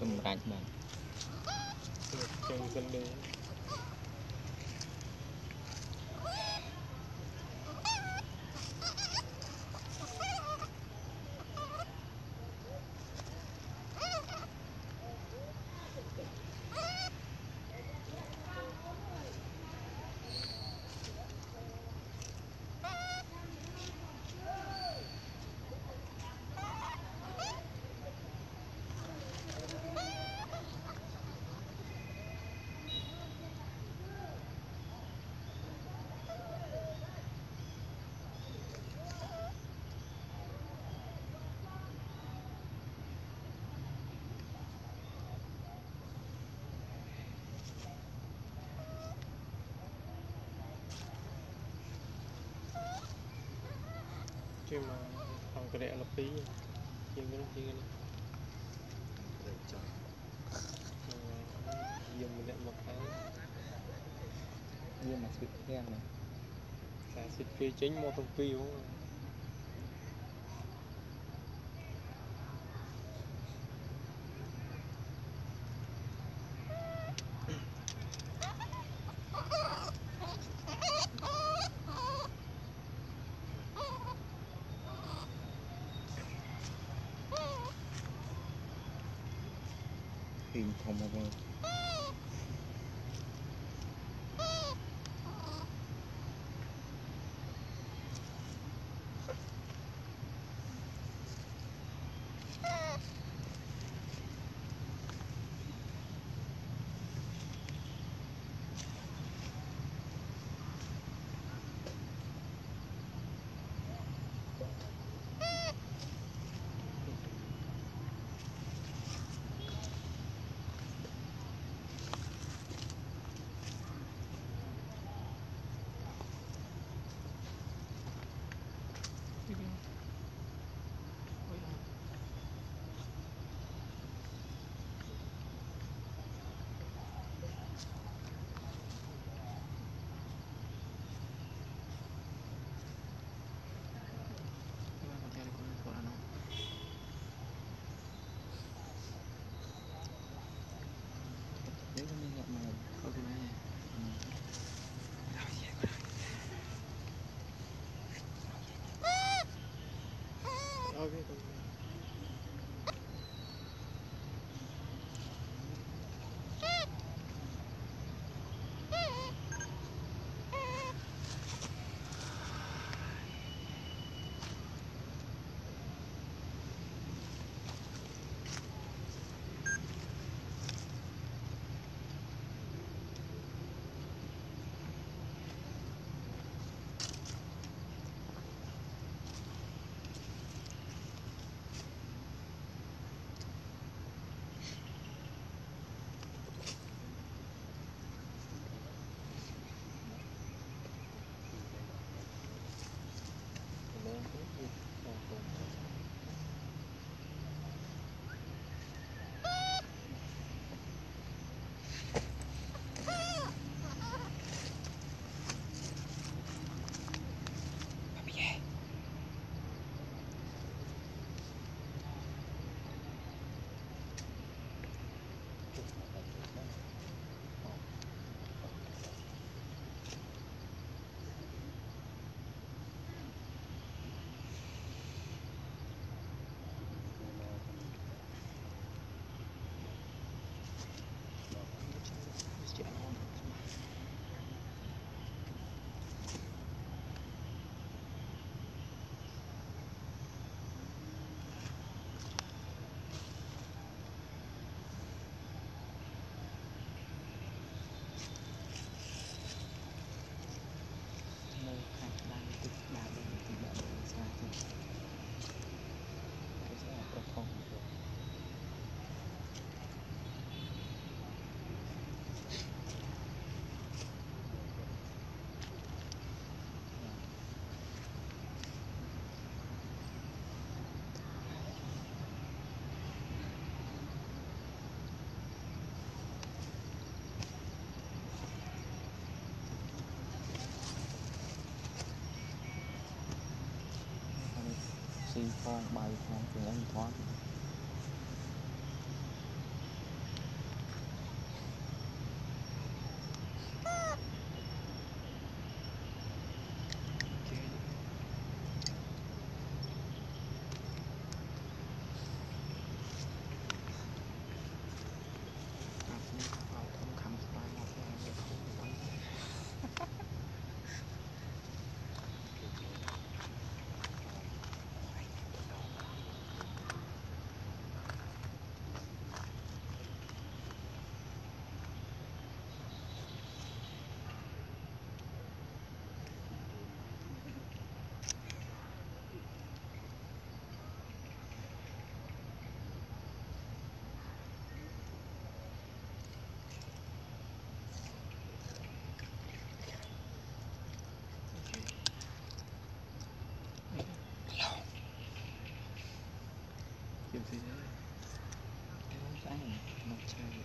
Sầm rạch mà trong cân đấy chứ mà không có lẽ là phí nhưng cái đó chỉ là dùng mình để một cái nhưng mà xịt khen này cả xịt phí chính một thông phí đúng không hình không bao giờ okay. xì phong bay phong từ anh thoát kiếm gì đấy anh nó chơi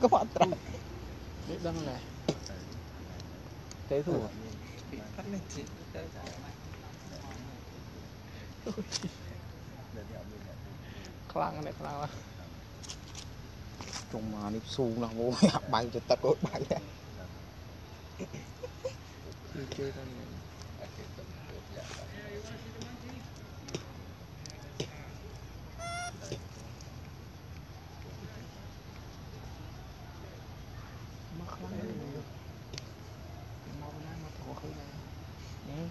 có bọn trăng biết đăng này thế thủ cắt lên chị khlang này khlang trong mà nếp xu nó vô bay cho tật ối bay chơi đăng này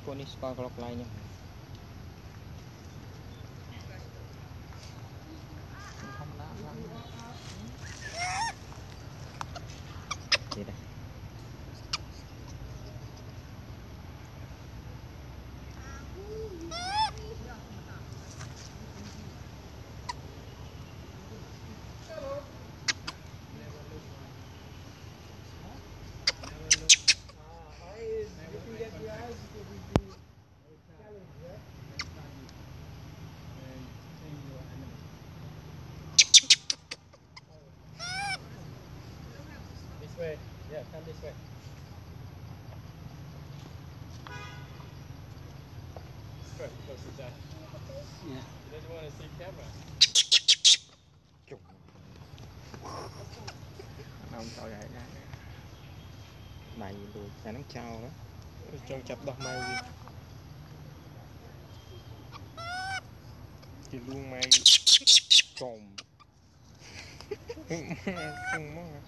con đi spa clock lại nha không đá lắm vậy đây This way, yeah, come this way. Good, close to that. Yeah. You didn't want to see camera. ông cho vậy ra này rồi phải nó trao đó Trong chập đọc mai gì? Chỉ luôn mai trồm không mong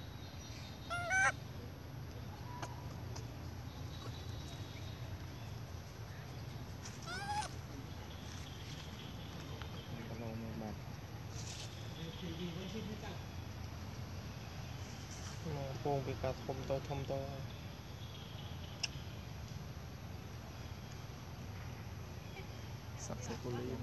Phôn bị cả thông to sắp sẽ cô liên